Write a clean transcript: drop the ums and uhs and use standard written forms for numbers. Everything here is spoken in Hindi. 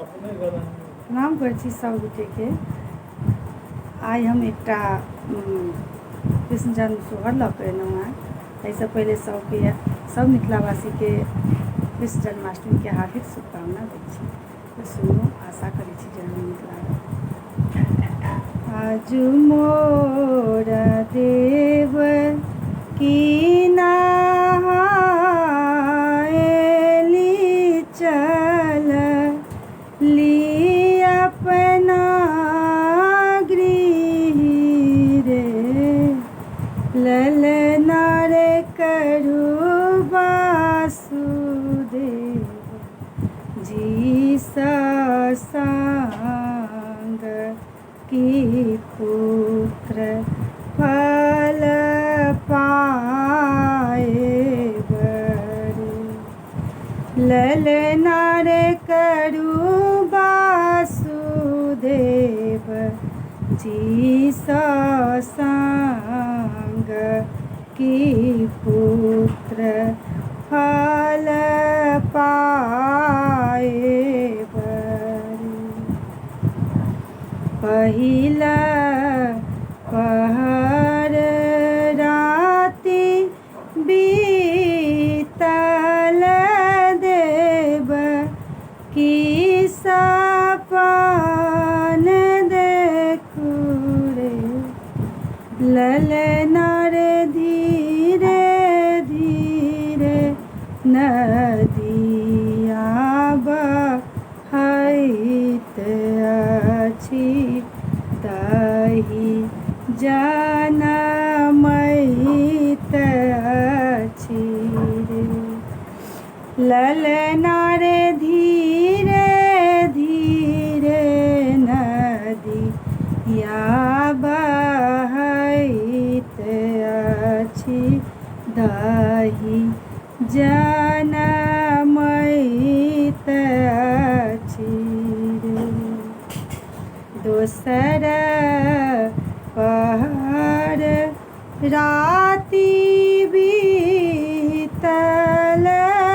प्रणाम करै छी सब गोटेके। आइ हम एकटा कृष्ण जन्म सोहर लऽ कऽ एलहुँ हेँ। एहिसँ पहिले सब मिथिलावासीके कृष्ण जन्माष्टमीके हार्दिक शुभकामना दै छी। तऽ सुनू, आशा करै छी जे नीक लागत। आज मोर देव की नहाएली चलली अपना गृह रे, ललना रे करू वासुदेव जी संग की पुत्र फल पाए बरे, ललना रे करू वासुदेव जी संग की पुत्र फल पाए बरे। पहिला पहर राति बीतल देव की सपन देखू रे, ललना रे धीरे धीरे नदिया बहैत अछि, ताहि जनमैत अछि रे, ललना रे धीरे धीरे नदिया बहैत अछि, ताहि जनमैत अछि रे। दोसर पहर राति